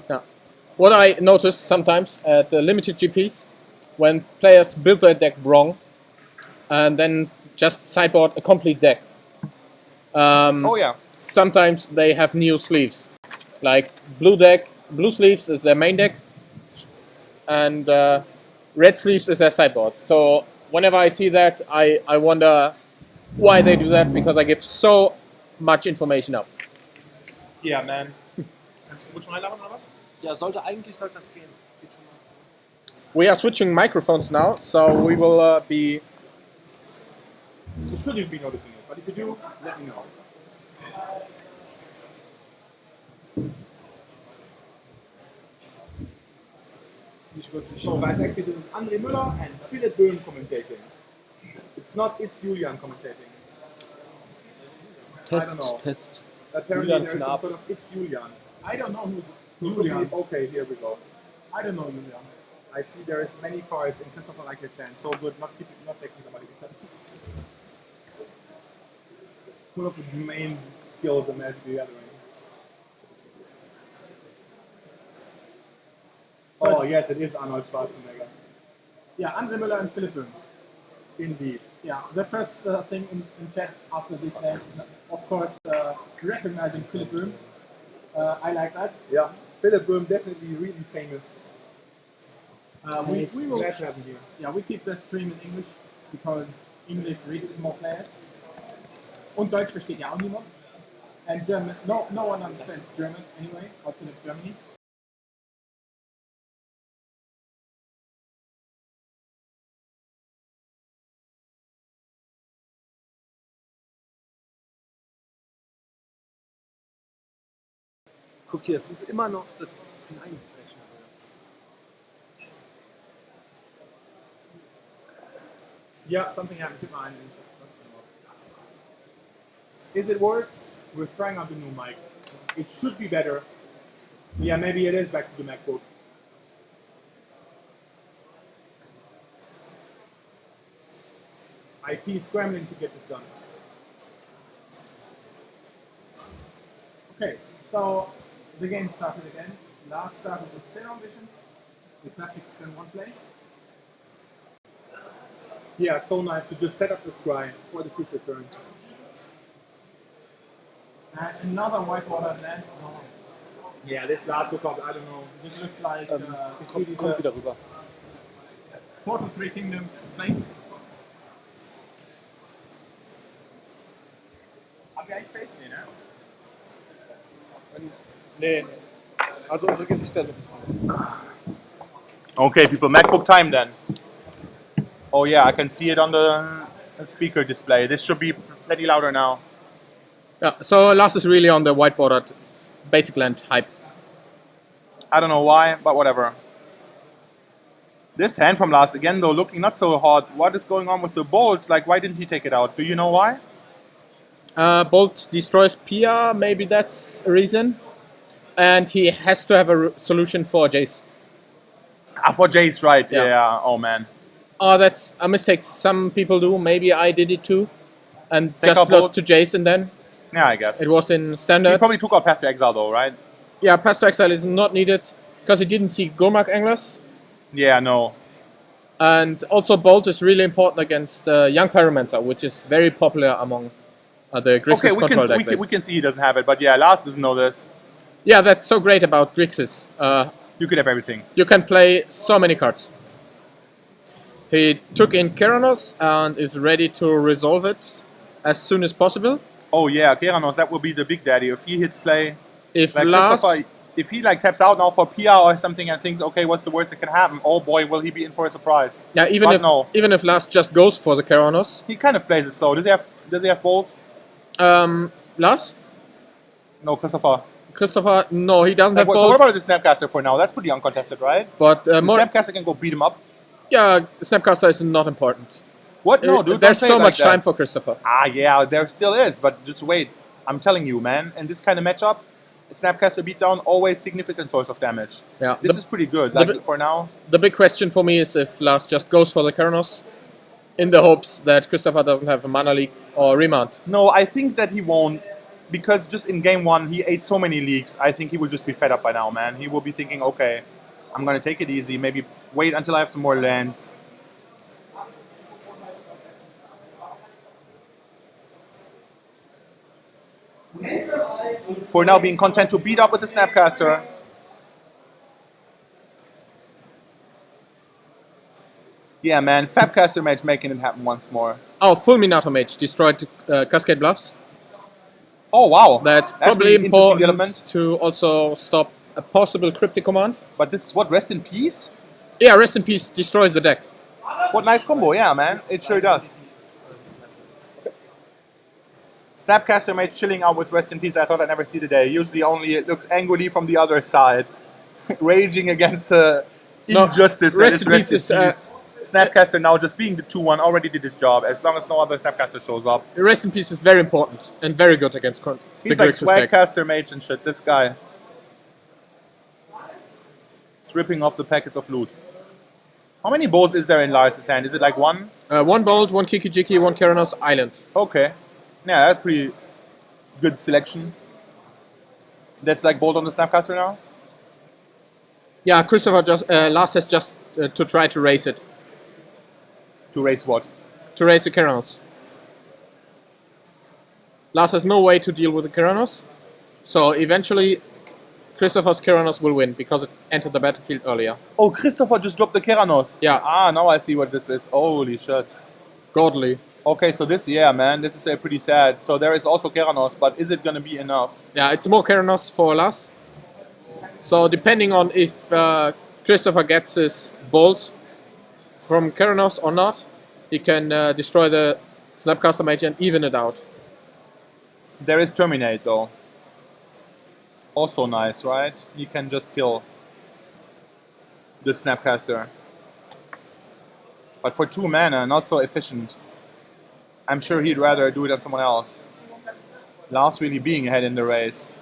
Yeah. What I notice sometimes at the limited GPs, when players build their deck wrong, and then just sideboard a complete deck. Oh yeah. Sometimes they have new sleeves. Like blue sleeves is their main deck, and red sleeves is their sideboard. So whenever I see that, I wonder why they do that, because I give so much information up. Yeah, man. Kannst du schon reinlabern oder was? Ja, sollte das gehen. Geht schon mal. We are switching microphones now, so we will be... You shouldn't be noticing it, but if you do, let me know. Nicht wirklich. So, guys, actually, this is André Müller and Philipp Böhm commentating. It's Julian commentating. I don't know. Test. Apparently, Julian there's some Knab. sort of it's Julian. I don't know who's Julian. Okay, here we go. I don't know Julian. I see there is many cards in Christopher Reichert's hand. So good, not taking somebody. One of the main skills of Magic the Gathering. Oh yes, it is Arnold Schwarzenegger. Yeah, Andre Müller and Philipp Böhm. Indeed. Yeah, the first thing in chat after this name, of course, recognizing Philipp Böhm. I like that. Yeah, Philipp Böhm definitely really famous. We will, matchup here. yeah, we keep the stream in English because English reaches more players. Und Deutsch versteht ja auch niemand. And German, no one understands German anyway, outside of Germany. Guck hier, es ist immer noch das Nein-Brechen. Yeah, something happened to mine. Is it worse? We're trying out the new mic. It should be better. Yeah, maybe it is back to the MacBook. IT is scrambling to get this done. Okay, so the game started again. Last started with Zero Vision, the classic Gen 1 play. Yeah, so nice to just set up the scry for the future turns. And another whitewater land. Yeah, this last lookup, I don't know. This looks like Kommt wieder rüber. Portal 3 Kingdoms Flames. Haben wir eigentlich Face, ne? Nee. Also unsere Gesichter so ein bisschen. Okay, people, MacBook time then. Oh yeah, I can see it on the speaker display. This should be plenty louder now. Yeah, so Lars is really on the whiteboarded basic land hype. I don't know why, but whatever. This hand from Lars again though, looking not so hot. What is going on with the bolt? Like, why didn't he take it out? Do you know why? Bolt destroys Pia, maybe that's a reason. And he has to have a solution for Jace. Ah, for Jace, right? Yeah. Yeah. Oh man. Oh, that's a mistake some people do. Maybe I did it too. And Take just out lost Bolt? to Jason then. Yeah, I guess. It was in He standard. probably took out Path to Exile though, right? Yeah, Path to Exile is not needed because he didn't see Gormak Anglers. Yeah, no. And also Bolt is really important against Young Pyromancer, which is very popular among the Grixis Okay, we control deck we lists. can see he doesn't have it, but yeah, Lars doesn't know this. Yeah, that's so great about Grixis. You could have everything. You can play so many cards. He took in Keranos and is ready to resolve it as soon as possible. Oh yeah, Keranos, that will be the big daddy. If he hits play, If like Lars, Christopher, if he like taps out now for Pia or something and thinks, okay, what's the worst that can happen? Oh boy, will he be in for a surprise? yeah, But no. even if Lars just goes for the Keranos, He kind of plays it slow. Does he have bolt? Lars, No, Christopher. Christopher, no, he doesn't Like, have so what Bolt. about the Snapcaster for now? That's pretty uncontested, right? But The more, Snapcaster can go beat him up. yeah, Snapcaster is not important. What? No, dude. There's don't say so it much like that. time for Christopher. Ah, yeah, there still is, but just wait. I'm telling you, man. In this kind of matchup, Snapcaster beatdown always significant source of damage. Yeah, This the- is pretty good. the Like bi- for now, The big question for me is if Lars just goes for the Keranos in the hopes that Christopher doesn't have a mana leak or remand. no, I think that he won't, because just in game one he ate so many leaks. I think he will just be fed up by now, man. He will be thinking, okay, I'm gonna take it easy. Maybe wait until I have some more lands. For now, being content to beat up with the Snapcaster. Yeah, man, Fabcaster Mage making it happen once more. Oh, full Minato Mage destroyed Cascade Bluffs. Oh wow, That's an probably interesting important element. to also stop a possible cryptic command. But this is what, rest in peace? Yeah, Rest in Peace destroys the deck. What nice combo, yeah, man. It sure does. Snapcaster Mage chilling out with Rest in Peace. I thought I'd never see the day. Usually only it looks angrily from the other side. Raging against the No, injustice that Rest is in Rest in Peace Peace. is, Snapcaster now just being the 2-1 already did his job. As long as no other Snapcaster shows up. Rest in Peace is very important and very good against the He's like Grixis deck. Swagcaster Mage and shit. This guy. He's ripping off the packets of loot. How many bolts is there in Lars' hand? Is it like one? One Bolt, one Kiki Jiki, one Keranos, Island. Okay. Yeah, that's pretty good selection. That's like bolt on the Snapcaster now? Yeah, Christopher just Lars has just to try to raise it, To raise what? to raise the Keranos. Lars has no way to deal with the Keranos, so eventually Christopher's Keranos will win because it entered the battlefield earlier. Oh, Christopher just dropped the Keranos. Yeah. Ah, now I see what this is. Holy shit. Godly. Okay, so this, yeah, man, this is pretty sad. So there is also Keranos, but is it gonna be enough? Yeah, it's more Keranos for Lars. So depending on if Christopher gets his bolt from Keranos or not, he can destroy the Snapcaster Mage and even it out. There is Terminate, though. Also nice, right? You can just kill the Snapcaster. But for 2 mana, not so efficient. I'm sure he'd rather do it on someone else. Lars really being ahead in the race.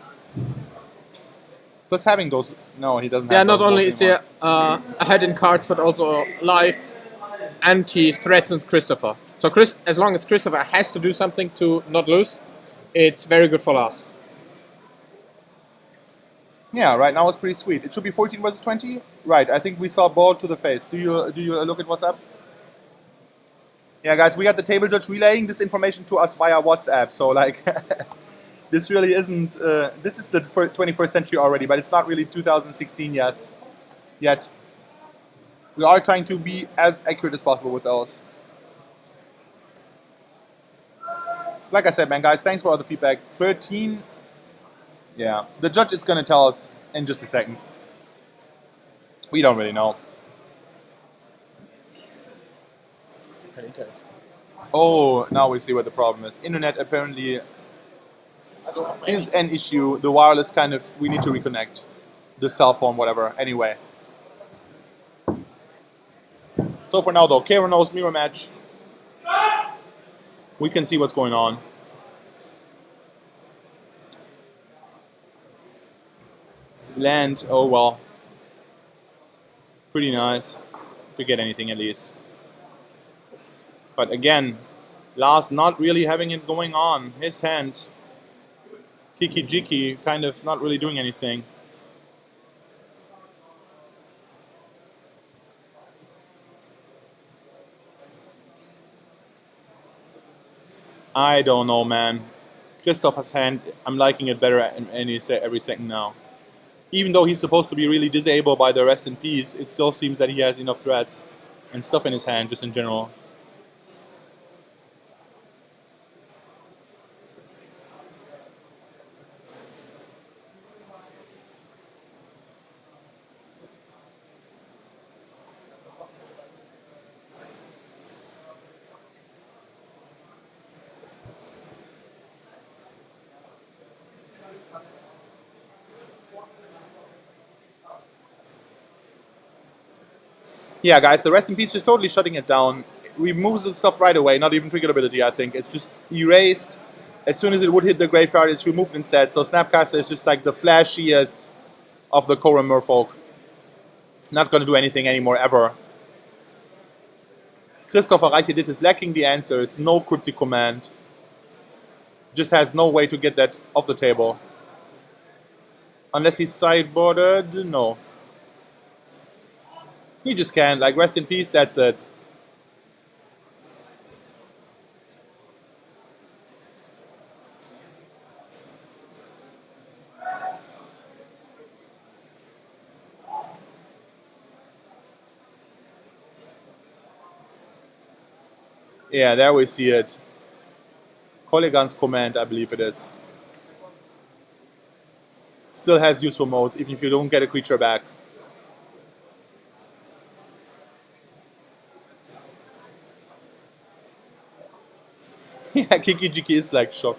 Plus having those... No, he doesn't Yeah, have not those only votes is he anymore. ahead in cards, but also live, and he threatens Christopher. So Chris, as long as Christopher has to do something to not lose, it's very good for Lars. Yeah, right now it's pretty sweet. It should be 14 versus 20. Right, I think we saw ball to the face. Do you look at what's up? Yeah, guys, we got the table judge relaying this information to us via WhatsApp. So like, this really isn't. This is the 21st century already, but it's not really 2016 yet. We are trying to be as accurate as possible with those. Like I said, man, guys, thanks for all the feedback. 13. Yeah, the judge is gonna tell us in just a second. We don't really know. Oh, now we see what the problem is. Internet apparently is an issue. The wireless kind of, we need to reconnect. The cell phone, whatever. Anyway. So for now though, Keranos mirror match. We can see what's going on. Land, oh well. Pretty nice. To get anything at least. But again, Lars not really having it going on. His hand, Kiki Jiki, kind of not really doing anything. I don't know, man. Christopher's hand, I'm liking it better every second now. Even though he's supposed to be really disabled by the rest in peace, it still seems that he has enough threats and stuff in his hand, just in general. Yeah, guys, the rest in peace just totally shutting it down. Removes the stuff right away, not even triggered ability, I think. It's just erased. As soon as it would hit the graveyard, it's removed instead. So Snapcaster is just like the flashiest of the Korra merfolk. Not gonna do anything anymore, ever. Christopher Reiche did his lacking the answers, no cryptic command. Just has no way to get that off the table. Unless he's sideboarded, no. He just can't, like, rest in peace, that's it. Yeah, there we see it. Kollegan's command, I believe it is. Still has useful modes, even if you don't get a creature back. Yeah, Kiki Jiki is like shocked.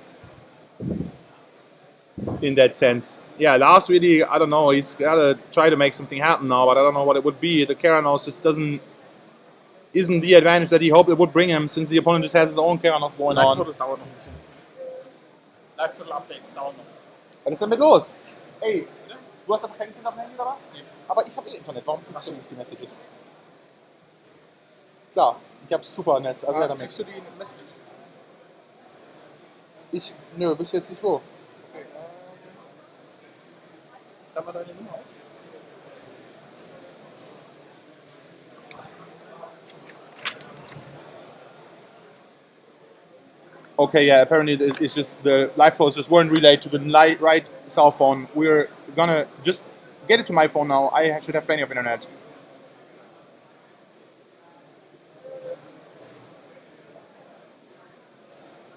In that sense. Yeah, Lars really, I don't know, he's gotta try to make something happen now, but I don't know what it would be. The Keranos just isn't the advantage that he hoped it would bring him, since the opponent just has his own Keranos going on. Live-Total dauert noch ein bisschen. Live-Total-Updates dauern noch. Was ist damit los? Ey, du hast aber kein Internet am Handy oder was? Nee. Aber ich habe Internet, warum kriegst du nicht die Messages? Klar, ich habe super Netz, also damit. Kriegst du die Messages? Nö, wüsste jetzt nicht wo. Okay, dann mal deine Nummer auf. Okay, yeah, apparently it's just the live flows just weren't relayed to the right cell phone. We're gonna just get it to my phone now. I should have plenty of internet.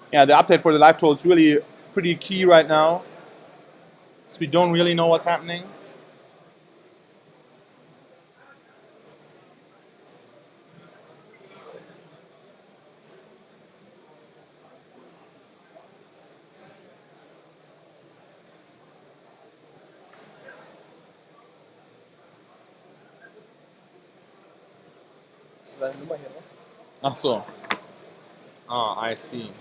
Yeah, the update for the live toll is really pretty key right now. So we don't really know what's happening. Deine Nummer hier, ne? Ach so. Ah, I see.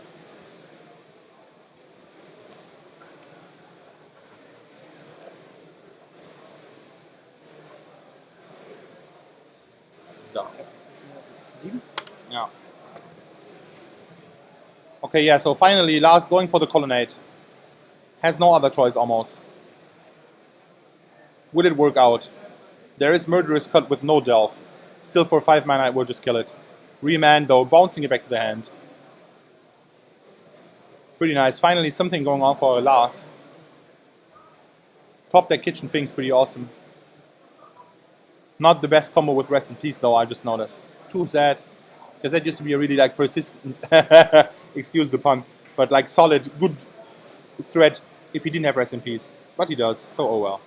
7. Yeah. Okay, yeah, so finally, Lars going for the colonnade. Has no other choice almost. Will it work out? There is Murderous Cut with no delve. Still for 5 mana, it will just kill it. Remand though, bouncing it back to the hand. Pretty nice. Finally, something going on for Lars. Top deck Kitchen Thing's pretty awesome. Not the best combo with Rest in Peace though, I just noticed. Too sad. Because that used to be a really like persistent, excuse the pun, but like solid, good threat if he didn't have Rest in Peace. But he does, so oh well.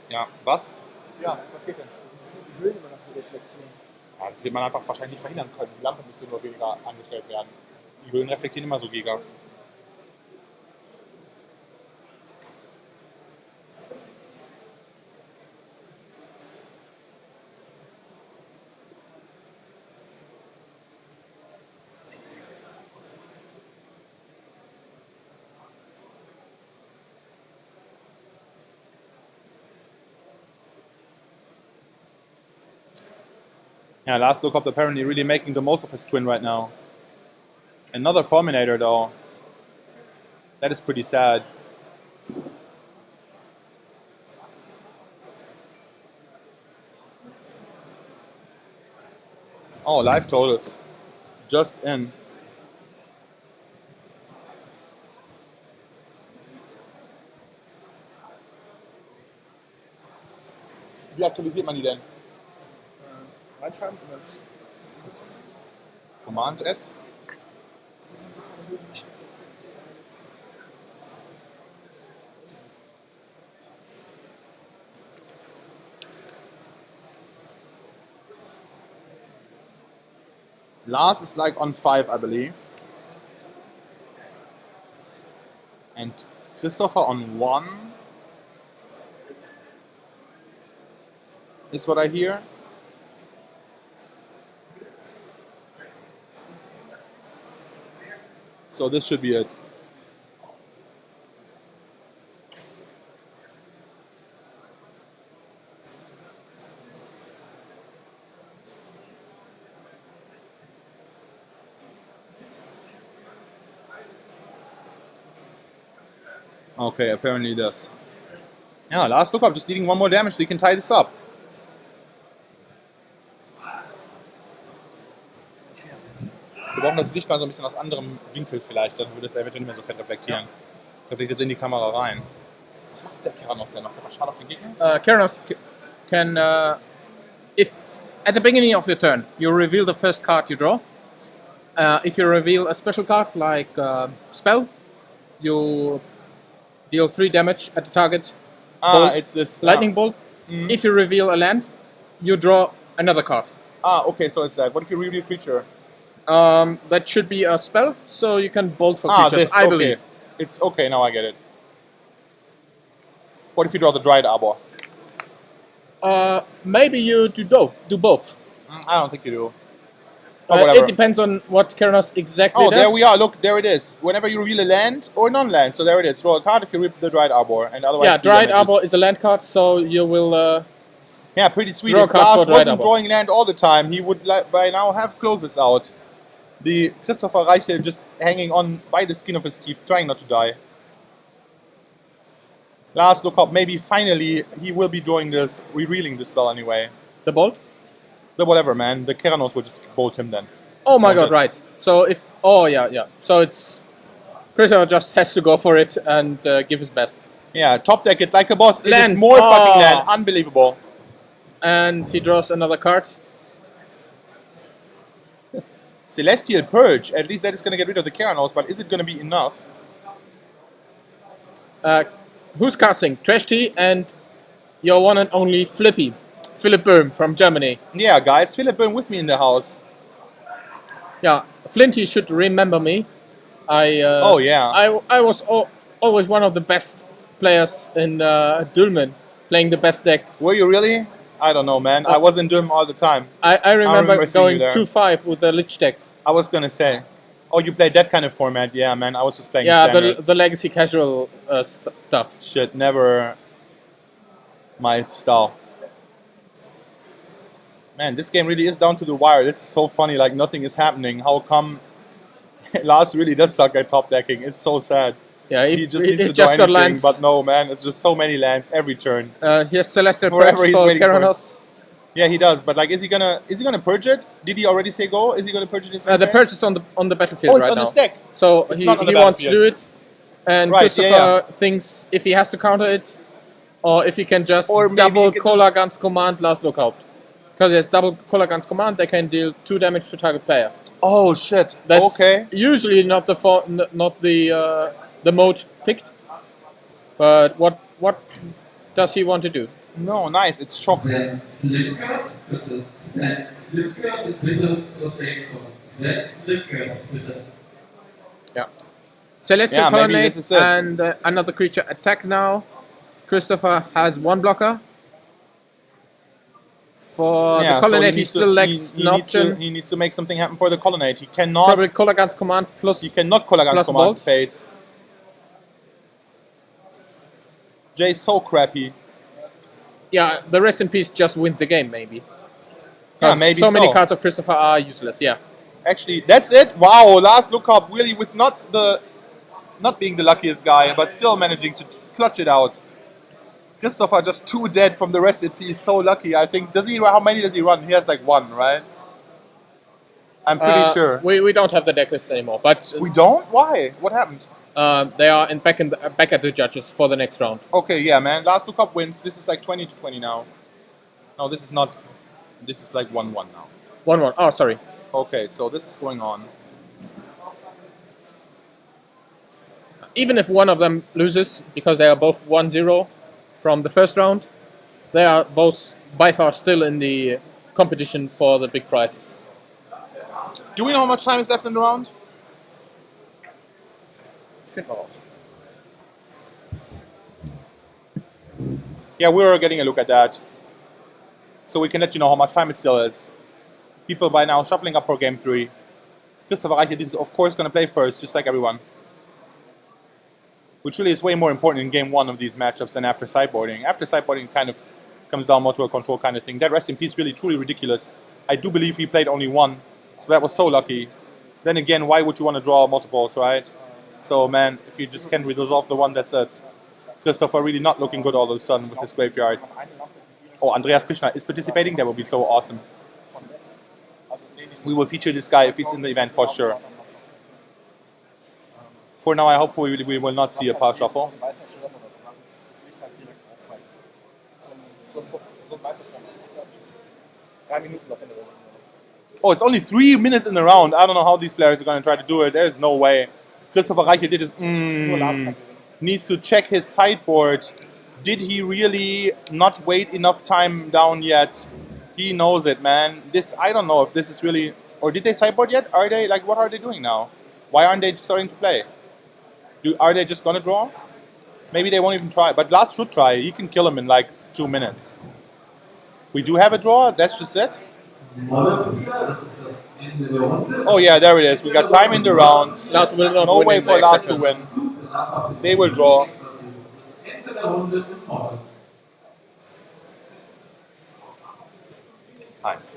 Ja, was? Ja, was geht denn? Die Höhlen immer das so reflektieren. Ja, das wird man einfach wahrscheinlich nicht verhindern können. Die Lampe müsste nur weniger angestellt werden. Die Höhlen reflektieren immer so giga. Yeah, Last Look Up apparently really making the most of his twin right now. Another Fulminator though. That is pretty sad. Oh, life totals. Just in. Wie aktualisiert man die denn? Reinschreiben und dann Command S. Lars is like on 5, I believe. And Christopher on 1. Is what I hear. So this should be it. Okay, apparently it does. Yeah, Last Look Up, just needing 1 more damage so you can tie this up. Wir brauchen das Licht mal so ein bisschen aus anderem Winkel vielleicht, dann würde es eventuell nicht mehr so fett reflektieren. Das reflektiert so in die Kamera rein. Was macht der Keranos denn noch? Der macht Schaden auf den Gegner? Keranos can, if at the beginning of your turn you reveal the first card you draw, if you reveal a special card like spell, you deal 3 damage at the target. Bolt, It's this. lightning bolt. If you reveal a land, you draw another card. Okay, so it's that. What if you reveal a creature? That should be a spell, so you can bolt for creatures, This, I okay. believe. It's okay, now I get it. What if you draw the Dryad Arbor? Maybe you do both. I don't think you do. Oh, whatever. It depends on what Keranos exactly Oh, does. there we are. Look, there it is. Whenever you reveal a land or non-land, so there it is. Draw a card if you rip the Dryad Arbor, and otherwise. Yeah, 3 Dryad damages. Arbor is a land card, so you will. Yeah, pretty sweet. Draw a If card Lars for Dryad wasn't Arbor. drawing land all the time, he would by now have closes out. The Christopher Reichel just hanging on by the skin of his teeth, trying not to die. Last Look Up, maybe finally he will be drawing this, revealing the spell anyway. The bolt? The whatever, man. The Keranos will just bolt him then. Oh my god, Bolt it. right. So if. Oh, yeah. So it's. Keranos just has to go for it and give his best. Yeah, top deck it like a boss. It is Land. more Oh. fucking land. Unbelievable. And he draws another card. Celestial Purge. At least that is going to get rid of the Keranos, but is it going to be enough? Who's casting? Trash T and your one and only Philip Böhm from Germany. Yeah, guys. Philip Böhm with me in the house. Yeah, Flinty should remember me. Oh, yeah. I was always one of the best players in Dülmen, playing the best decks. Were you really? I don't know, man. I was in Durham all the time. I remember remember seeing you going there. 2-5 with the Lich deck. I was going to say. Oh, you played that kind of format? Yeah, man. I was just playing Yeah, standard. the legacy casual stuff. Shit, never my style. Man, this game really is down to the wire. This is so funny. Like nothing is happening. How come Lars really does suck at top decking? It's so sad. Yeah, He just he needs to just do got anything, lands. but no, man. It's just so many lands every turn. He has Celestial Forever Purge he's for waiting for it. Keranos. Yeah, he does. But like, is he gonna purge it? Did he already say go? Is he gonna purge it? In his The phase? purge is on the battlefield Oh, it's right on now. the stack. So It's he not on the wants to do battlefield. it, and Right, Christopher yeah, thinks if he has to counter it, or if he can just Or maybe double he can Kola Guns command last lookout. Because he has double Kola Guns command, they can deal 2 damage to target player. Oh shit. That's Okay. usually not the mode picked. But what does he want to do? No, nice. It's shock. Sven Flickert, bitte. Sven Flickert, bitte zur Stage kommen. Sven Flickert, bitte. Yeah. Celestial Yeah, maybe Colonnade this is it. and another creature attack now. Christopher has 1 blocker. For Yeah, the so Colonnade, he needs to- still lacks he an needs to- option. He needs to make something happen for the Colonnade. He cannot. Double Kola Guns command plus. He cannot Kolagans Plus command bolt. phase. Jay's so crappy. Yeah, the rest in peace just wins the game, maybe. Yeah, 'Cause maybe so many so. cards of Christopher are useless, yeah. Actually, that's it. Wow, last lookup really with not being the luckiest guy, but still managing to clutch it out. Christopher just too dead from the rest in peace. So lucky, I think. Does he? How many does he run? He has like 1, right? I'm pretty sure. We don't have the deck list anymore, but We don't? Why? What happened? they are back at the judges for the next round. Okay, yeah, man. Last lookup wins. This is like 20 to 20 now. No, this is not. This is like 1-1 now. 1-1. Oh, sorry. Okay, so this is going on. Even if one of them loses, because they are both 1-0 from the first round, they are both by far still in the competition for the big prizes. Do we know how much time is left in the round? Yeah, we're getting a look at that. So we can let you know how much time it still is. People by now shuffling up for game 3. Christopher Reichert is of course going to play first, just like everyone. Which really is way more important in game 1 of these matchups than after sideboarding. After sideboarding kind of comes down more to a control kind of thing. That rest in peace really truly ridiculous. I do believe he played only 1, so that was so lucky. Then again, why would you want to draw multiples, right? So man, if you just can't resolve the one, that's it. Christopher really not looking good all of a sudden with his graveyard. Oh, Andreas Pischner is participating, that would be so awesome. We will feature this guy if he's in the event for sure. For now, I hope we will not see a power shuffle. Oh, it's only 3 minutes in the round. I don't know how these players are going to try to do it. There's no way. Christopher Reichert did his needs to check his sideboard. Did he really not wait enough time down yet? He knows it, man. This, I don't know if this is really... Or did they sideboard yet? Are they, like, what are they doing now? Why aren't they starting to play? Are they just going to draw? Maybe they won't even try. But Lars should try. He can kill him in, like, 2 minutes. We do have a draw. That's just it. Oh, yeah, there it is. We got time in the round. Lars will not No win way in the for Lars to excitement. win. They will draw. Nice.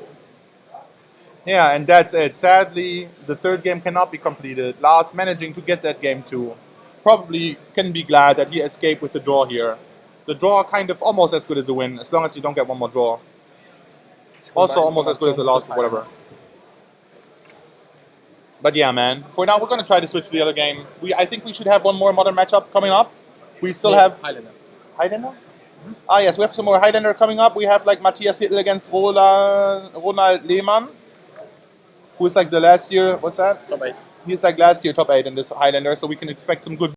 Yeah, and that's it. Sadly, the third game cannot be completed. Lars managing to get that game too. Probably can be glad that he escaped with the draw here. The draw kind of almost as good as a win, as long as you don't get one more draw. Also almost as good as a loss, but whatever. But yeah, man. For now, we're going to try to switch to the other game. I think we should have one more modern matchup coming up. We still have... Highlander. Highlander? Ah, yes, we have some more Highlander coming up. We have like Matthias Hittel against Ronald Lehmann, who is like the last year... What's that? Top 8. He's like last year top 8 in this Highlander, so we can expect some good